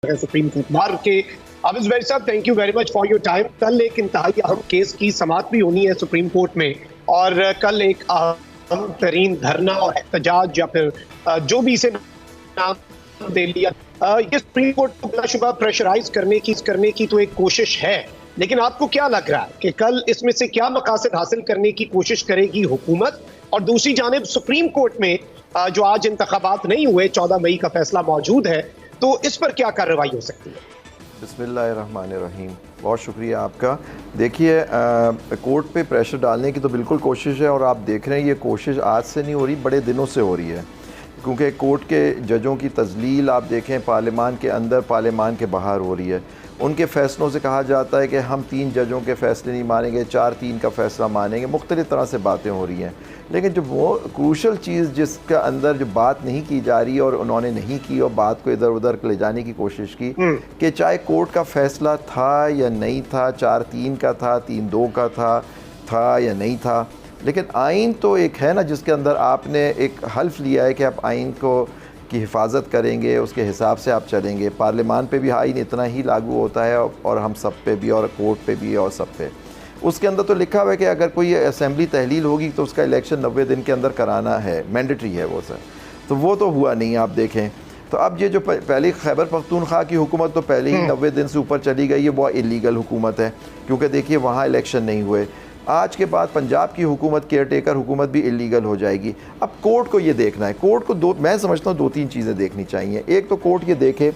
है supreme court मार के। हाफिज वैद साहब, thank you very much for your time. कल एक इंतहाई अहम केस की समाअत भी होनी है सुप्रीम कोर्ट में, और कल एक अहम तरीन धरना और एहतजाज या फिर जो भी इसे नाम दे लिया, ये सुप्रीम कोर्ट को बिलाशुबा प्रेशराइज करने की तो एक कोशिश है, लेकिन आपको क्या लग रहा है कि कल इसमें से क्या मकासद हासिल करने की कोशिश करेगी हुकूमत? और दूसरी जानिब सुप्रीम कोर्ट में जो आज इंतखाबात नहीं हुए, 14 मई का फैसला मौजूद है, तो इस पर क्या कार्रवाई हो सकती है? बिस्मिल्लाहिर्रहमानिर्रहीम, बहुत शुक्रिया आपका। देखिए, कोर्ट पे प्रेशर डालने की तो बिल्कुल कोशिश है, और आप देख रहे हैं ये कोशिश आज से नहीं हो रही, बड़े दिनों से हो रही है। क्योंकि कोर्ट के जजों की तजलील आप देखें पार्लियामान के अंदर, पार्लियामान के बाहर हो रही है। उनके फ़ैसलों से कहा जाता है कि हम 3 जजों के फ़ैसले नहीं मानेंगे, 4-3 का फ़ैसला मानेंगे, मुख्तलिफ़ तरह से बातें हो रही हैं। लेकिन जो वो क्रूशल चीज़ जिसका अंदर जो बात नहीं की जा रही और उन्होंने नहीं की, और बात को इधर उधर ले जाने की कोशिश की कि चाहे कोर्ट का फ़ैसला था या नहीं था, 4-3 का था, 3-2 का था या नहीं था, लेकिन आइन तो एक है ना जिसके अंदर आपने एक हल्फ लिया है कि आप आइन को की हिफाजत करेंगे, उसके हिसाब से आप चलेंगे। पार्लियामान पे भी आइन इतना ही लागू होता है, और हम सब पे भी, और कोर्ट पे भी, और सब पे। उसके अंदर तो लिखा हुआ है कि अगर कोई असेंबली तहलील होगी तो उसका इलेक्शन 90 दिन के अंदर कराना है, मैंडेटरी है वो सर। तो वो तो हुआ नहीं, आप देखें। तो अब ये जो पहले खैबर पख्तूनख्वा की हुकूमत तो पहले ही 90 दिन से ऊपर चली गई है, वो इलीगल हुकूमत है, क्योंकि देखिए वहाँ इलेक्शन नहीं हुए। आज के बाद पंजाब की हुकूमत, केयर टेकर हुकूमत भी इलीगल हो जाएगी। अब कोर्ट को ये देखना है, कोर्ट को मैं समझता हूँ 2-3 चीज़ें देखनी चाहिए। एक तो कोर्ट ये देखे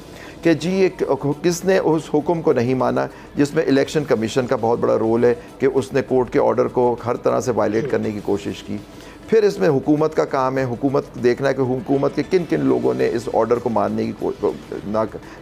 कि जी एक किसने उस हुक्म को नहीं माना, जिसमें इलेक्शन कमीशन का बहुत बड़ा रोल है कि उसने कोर्ट के ऑर्डर को हर तरह से वायलेट करने की कोशिश की। फिर इसमें हुकूमत का काम है, हुकूमत देखना है कि हुकूमत के किन किन लोगों ने इस ऑर्डर को मानने की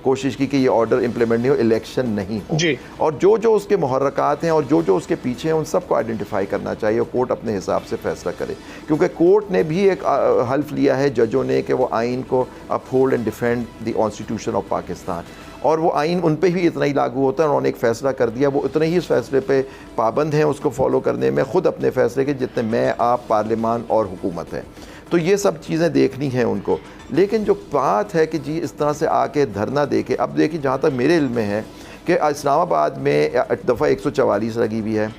कोशिश की कि ये ऑर्डर इंप्लीमेंट नहीं हो, इलेक्शन नहीं हो जी। और जो जो उसके मुहर्रकात हैं और जो जो उसके पीछे हैं, उन सबको आइडेंटिफाई करना चाहिए, और कोर्ट अपने हिसाब से फैसला करे। क्योंकि कोर्ट ने भी एक हल्फ लिया है जजों ने कि वो आइन को uphold and defend the constitution of Pakistan, और वो आइन उन पे भी इतना ही लागू होता है। उन्होंने एक फ़ैसला कर दिया, वो उतने ही इस फैसले पे पाबंद हैं उसको फॉलो करने में, ख़ुद अपने फ़ैसले के जितने मैं, आप, पार्लियामान और हुकूमत है। तो ये सब चीज़ें देखनी हैं उनको। लेकिन जो बात है कि जी इस तरह से आके धरना दे के, अब देखिए जहाँ तक मेरे इल्म में है कि इस्लामाबाद में दफ़ा 144 लगी हुई है,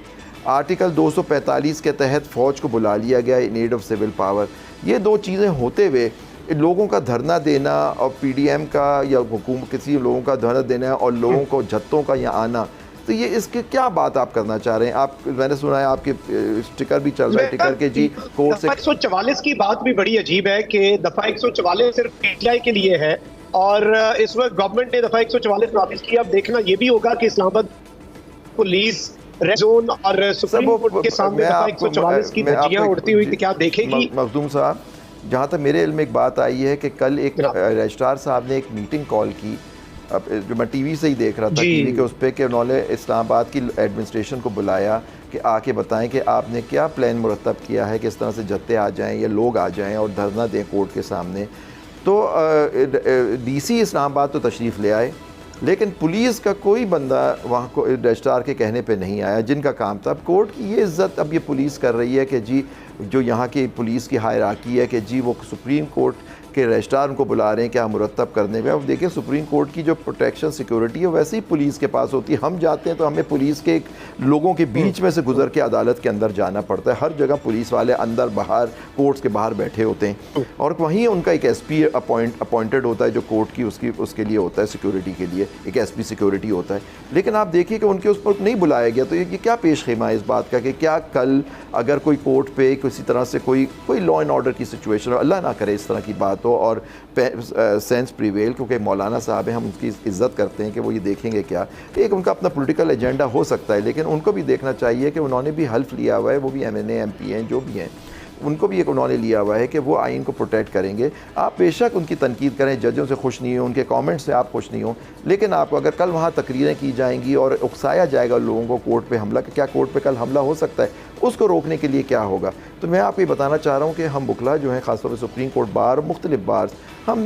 आर्टिकल 245 के तहत फ़ौज को बुला लिया गया in aid of civil power. ये 2 चीज़ें होते हुए लोगों का धरना देना, और PDM का या हुकूमत किसी लोगों का धरना देना, और लोगों को जत्तों का यहाँ आना, तो ये इसके क्या बात आप करना चाह रहे हैं? आप, मैंने सुना है आपके स्टिकर भी चल रहा है टिकर के जी कोर्ट से। 144 की बात भी बड़ी अजीब है कि दफा 144 सिर्फ PTI के लिए है, और इस वक्त गवर्नमेंट ने दफा 144 वापस किया। अब देखना ये भी होगा कि इस्लामाबाद पुलिस रेड जोन और सुप्रीम कोर्ट के सामने दफा 144 की धज्जियां उड़ती हुई क्या देखेगी? मखदूम साहब, जहाँ तक मेरे इल्म में एक बात आई है कि कल एक रजिस्ट्रार साहब ने एक मीटिंग कॉल की, अब जो मैं टीवी से ही देख रहा था, टीवी के उस पर, कि उन्होंने इस्लामाबाद की एडमिनिस्ट्रेशन को बुलाया कि आके बताएं कि आपने क्या प्लान मुरतब किया है कि इस तरह से जत्ते आ जाएं या लोग आ जाएं और धरना दें कोर्ट के सामने। तो DC इस्लामाबाद तो तशरीफ़ ले आए, लेकिन पुलिस का कोई बंदा वहाँ को रजिस्ट्रार के कहने पे नहीं आया, जिनका काम था। अब कोर्ट की ये इज़्ज़त अब ये पुलिस कर रही है कि जी जो यहाँ की पुलिस की हायरार्की है कि जी वो सुप्रीम कोर्ट के रजिस्ट्रार उनको बुला रहे हैं क्या मुरतब करने में। अब देखिए सुप्रीम कोर्ट की जो प्रोटेक्शन सिक्योरिटी है वैसे ही पुलिस के पास होती है। हम जाते हैं तो हमें पुलिस के लोगों के बीच में से गुजर के अदालत के अंदर जाना पड़ता है। हर जगह पुलिस वाले अंदर बाहर कोर्ट्स के बाहर बैठे होते हैं, और वहीं उनका एक SP अपॉइंटेड होता है जो कोर्ट की उसके लिए होता है, सिक्योरिटी के लिए एक SP सिक्योरिटी होता है। लेकिन आप देखिए कि उनके उस पर नहीं बुलाया गया। तो ये क्या पेश खेमा है इस बात का कि क्या कल अगर कोई कोर्ट पे किसी तरह से कोई लॉ एंड ऑर्डर की सिचुएशन हो, अल्लाह ना करे इस तरह की बात हो, और सेंस प्रिवेल, क्योंकि मौलाना साहब हैं, हम उनकी इज़्ज़त करते हैं कि वो ये देखेंगे क्या, एक उनका अपना पॉलिटिकल एजेंडा हो सकता है, लेकिन उनको भी देखना चाहिए कि उन्होंने भी हल्फ लिया हुआ है, वो भी MNA MP हैं जो भी हैं, उनको भी एक उन्होंने लिया हुआ है कि वो आइन को प्रोटेक्ट करेंगे। आप बेशक उनकी तनकीद करें, जजों से खुश नहीं हो, उनके कमेंट्स से आप खुश नहीं हो, लेकिन आपको अगर कल वहाँ तकरीरें की जाएंगी और उकसाया जाएगा लोगों को कोर्ट पे हमला, क्या कोर्ट पे कल हमला हो सकता है, उसको रोकने के लिए क्या होगा? तो मैं आपको ये बताना चाह रहा हूँ कि हम बुकला जो हैं, ख़ासतौर पर सुप्रीम कोर्ट बार, मुख्तलिफ बार, हम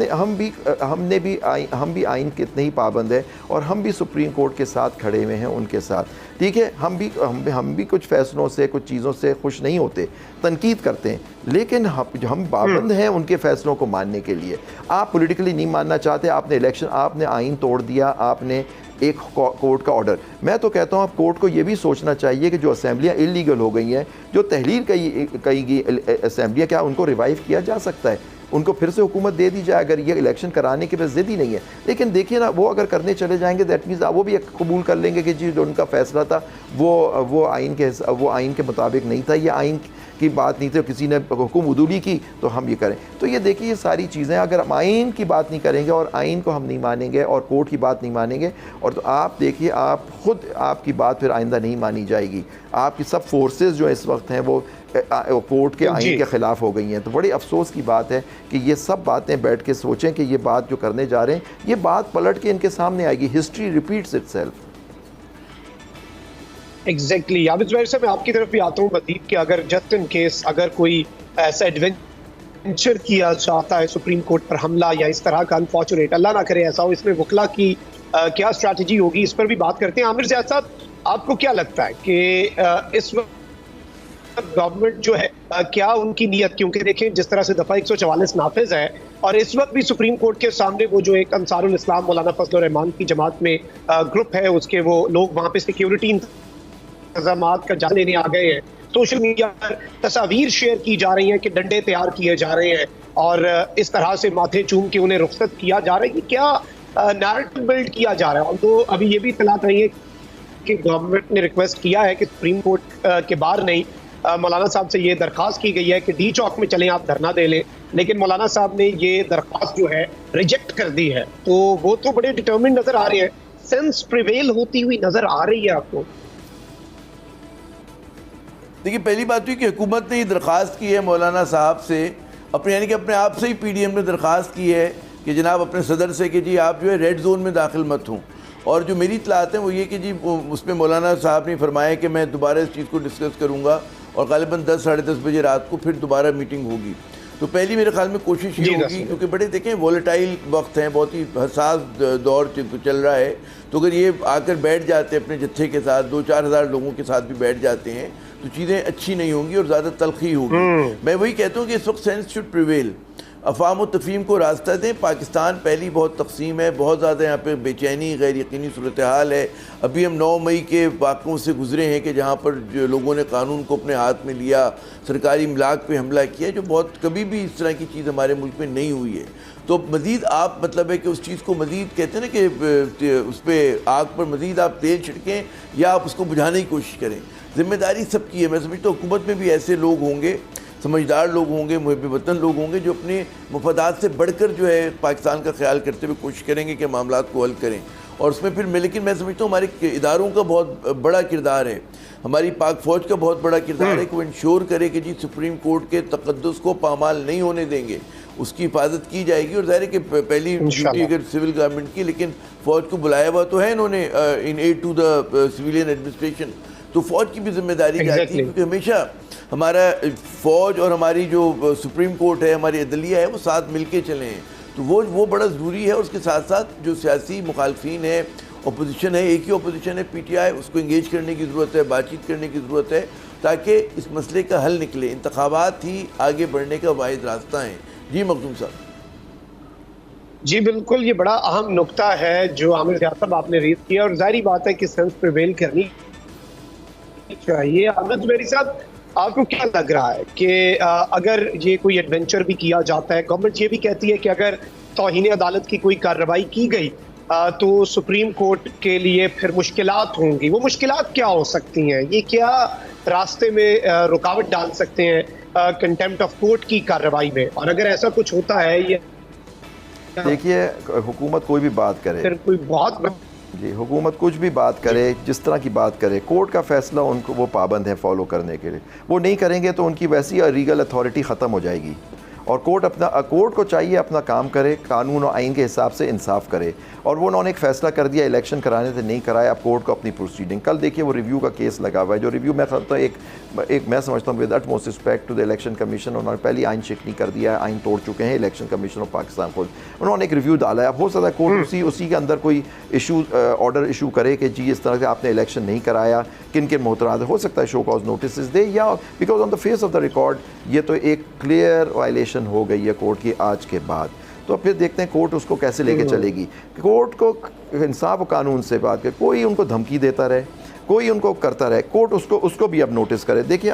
भी आइन के इतने ही पाबंद है, और हम भी सुप्रीम कोर्ट के साथ खड़े हुए हैं उनके साथ। ठीक है, हम भी कुछ फ़ैसलों से, कुछ चीज़ों से खुश नहीं होते, तनकीद करते करते हैं, लेकिन हम पाबंद हैं उनके फैसलों को मानने के लिए। आप पॉलिटिकली नहीं मानना चाहते, आपने इलेक्शन, आपने आइन तोड़ दिया, आपने एक कोर्ट का ऑर्डर। मैं तो कहता हूँ आप कोर्ट को ये भी सोचना चाहिए कि जो असेंबलियाँ इलीगल हो गई हैं, जो तहलील कई गई असेंबलियाँ, क्या उनको रिवाइव किया जा सकता है? उनको फिर से हुकूमत दे दी जाए अगर ये इलेक्शन कराने के बस ज़िद ही नहीं है। लेकिन देखिए ना, वो अगर करने चले जाएंगे दैट मीन्स वो भी कबूल कर लेंगे कि जी जो उनका फैसला था वो आइन के मुताबिक नहीं था, ये आइन की बात नहीं थी, किसी ने हुकुम उदूली की तो हम ये करें। तो ये देखिए ये सारी चीज़ें, अगर हम आइन की बात नहीं करेंगे और आइन को हम नहीं मानेंगे और कोर्ट की बात नहीं मानेंगे, और तो आप देखिए आप ख़ुद आपकी बात फिर आइंदा नहीं मानी जाएगी। आपकी सब फोर्सेस जो इस वक्त हैं वो कोर्ट के आइन के ख़िलाफ़ हो गई हैं। तो बड़ी अफसोस की बात है कि ये सब बातें बैठ के सोचें कि ये बात जो करने जा रहे हैं, ये बात पलट के इनके सामने आएगी। History repeats itself. Exactly Abid Zubair साहब, मैं आपकी तरफ भी आता हूँ मजीद कि अगर जस्ट इन केस अगर कोई ऐसा एडवेंचर किया चाहता है सुप्रीम कोर्ट पर हमला या इस तरह का, अनफॉर्चुनेट अल्लाह ना करे ऐसा हो, इसमें वकला की क्या स्ट्रैटेजी होगी, इस पर भी बात करते हैं। आमिर ज़ियाद साहब, आपको क्या लगता है कि इस वक्त गवर्नमेंट जो है क्या उनकी नीयत, क्योंकि देखें जिस तरह से दफ़ा 144 नाफिज है और इस वक्त भी सुप्रीम कोर्ट के सामने वो जो एक अंसारुल इस्लाम मौलाना फजल रहमान की जमात में ग्रुप है, उसके वो लोग वहाँ पे सिक्योरिटी इंतजामात का जान लेने आ गए हैं। सोशल मीडिया पर तस्वीर शेयर की जा रही हैं कि डंडे तैयार किए जा रहे हैं और इस तरह से माथे चूम के उन्हें रुखसत किया जा रहा है। क्या नैरेटिव बिल्ड किया जा रहा है? और तो अभी ये भी इत्तला रही है कि गवर्नमेंट ने रिक्वेस्ट किया है कि सुप्रीम कोर्ट के बाहर नहीं, मौलाना साहब से ये दरख्वास्त की गई है कि डी चौक में चलें, आप धरना दे लें, लेकिन मौलाना साहब ने ये दरख्वास्त जो है रिजेक्ट कर दी है। तो वो तो बड़े डिटर्मिन्ड नजर आ रहे हैं, सेंस प्रिवेल होती हुई नजर आ रही है आपको? देखिए, पहली बात हुई कि हुकूमत ने ये दरख्वास्त की है मौलाना साहब से, अपने यानी कि अपने आप से ही पीडीएम ने दरख्वास्त की है कि जनाब अपने सदर से कि जी आप जो है रेड जोन में दाखिल मत हों। और जो मेरी इत्तलात हैं वो ये कि जी उसमें मौलाना साहब ने फरमाया कि मैं दोबारा इस चीज़ को डिस्कस करूँगा और गालिबन 10 साढ़े 10 बजे रात को फिर दोबारा मीटिंग होगी। तो पहली मेरे ख्याल में कोशिश ये होगी, क्योंकि बड़े देखें वॉलेटाइल वक्त हैं, बहुत ही हसास दौर चल रहा है, तो अगर ये आकर बैठ जाते हैं अपने जत्थे के साथ, 2-4 हज़ार लोगों के साथ भी बैठ जाते हैं तो चीज़ें अच्छी नहीं होंगी और ज़्यादा तलखी होगी। मैं वही कहता हूँ कि इस वक्त सेंस शुड प्रिवेल, अफ़वाम और तफ़हीम को रास्ता दें। पाकिस्तान पहली बहुत तकसीम है, बहुत ज़्यादा यहाँ पे बेचैनी, गैर यकीनी सूरत हाल है। अभी हम 9 मई के वाक़ों से गुज़रे हैं कि जहाँ पर जो लोगों ने कानून को अपने हाथ में लिया, सरकारी इमलाक पे हमला किया, जो बहुत कभी भी इस तरह की चीज़ हमारे मुल्क में नहीं हुई है। तो मज़ीद आप मतलब है कि उस चीज़ को मज़ीद कहते हैं ना कि उस पर आग पर मज़ीद आप तेल छिड़कें या आप उसको बुझाने की कोशिश करें। ज़िम्मेदारी सबकी है। मैं समझता हूँ हुकूमत में भी ऐसे लोग होंगे, समझदार लोग होंगे, मुहब्बे वतन लोग होंगे, जो अपने मफादात से बढ़कर जो है पाकिस्तान का ख्याल करते हुए कोशिश करेंगे कि मामलात को हल करें। और उसमें फिर लेकिन मैं समझता हूँ हमारे इदारों का बहुत बड़ा किरदार है, हमारी पाक फ़ौज का बहुत बड़ा किरदार है कि वो इंश्योर करे कि जी सुप्रीम कोर्ट के तक़द्दुस को पामाल नहीं होने देंगे, उसकी हिफाजत की जाएगी। और ज़ाहिर है कि पहली ड्यूटी अगर सिविल गवर्नमेंट की, लेकिन फ़ौज को बुलाया हुआ तो है इन्होंने in aid to the civilian administration, तो फ़ौज की भी जिम्मेदारी जाती है, क्योंकि हमेशा हमारा फ़ौज और हमारी जो सुप्रीम कोर्ट है, हमारी अदलिया है, वो साथ मिल के चले हैं। तो वो बड़ा ज़रूरी है। और उसके साथ साथ जो सियासी मुखालफिन है, अपोजिशन है, एक ही अपोजिशन है PTI, उसको इंगेज करने की ज़रूरत है, बातचीत करने की ज़रूरत है, ताकि इस मसले का हल निकले। इंतखाबात ही आगे बढ़ने का वाहिद रास्ता है। जी मखदूम साहब। जी बिल्कुल, ये बड़ा अहम नुक्ता है जो आमिर ज़ियाद साहब आपने रेज़ किया, और जाहिर बात है कि सेंस प्रिवेल करनी चाहिए। आमिर ज़ुबैरी साहब, आपको क्या लग रहा है कि अगर ये कोई एडवेंचर भी किया जाता है, गवर्नमेंट ये भी कहती है कि अगर तौहीन अदालत की कोई कार्रवाई की गई तो सुप्रीम कोर्ट के लिए फिर मुश्किलात होंगी, वो मुश्किलात क्या हो सकती हैं? ये क्या रास्ते में रुकावट डाल सकते हैं कंटेम्प्ट ऑफ कोर्ट की कार्रवाई में? और अगर ऐसा कुछ होता है, ये देखिए हुकूमत कोई भी बात करे, फिर कोई बहुत जी हुकूमत कुछ भी बात करे, जिस तरह की बात करे, कोर्ट का फैसला उनको वो पाबंद है फॉलो करने के लिए। वो नहीं करेंगे तो उनकी वैसी लीगल अथॉरिटी ख़त्म हो जाएगी और कोर्ट को चाहिए अपना काम करे, कानून और आइन के हिसाब से इंसाफ करे। और वो उन्होंने एक फ़ैसला कर दिया इलेक्शन कराने से नहीं कराया, अब कोर्ट को अपनी प्रोसीडिंग, कल देखिए वो रिव्यू का केस लगा हुआ है, जो रिव्यू मैं समझता हूँ एक मैं समझता हूँ with utmost respect to the Election Commission, उन्होंने पहली आइन शिकनी कर दिया है, आइन तोड़ चुके हैं इलेक्शन कमीशन ऑफ पाकिस्तान को, उन्होंने एक रिव्यू डाला है। अब हो सकता है कोर्ट उसी के अंदर कोई ऑर्डर इशू करे कि जी इस तरह से आपने इलेक्शन नहीं कराया, किन किन मोहतरात, हो सकता है शो कॉज नोटिस दे, या because on the face of the record ये तो एक क्लियर वायलेशन हो गई है कोर्ट की आज के बाद। तो फिर देखते हैं कोर्ट उसको कैसे लेके चलेगी। कोर्ट को इंसाफ और कानून से बात करे, कोई उनको धमकी देता रहे, कोई उनको करता रहे, कोर्ट उसको भी अब नोटिस करे। देखिए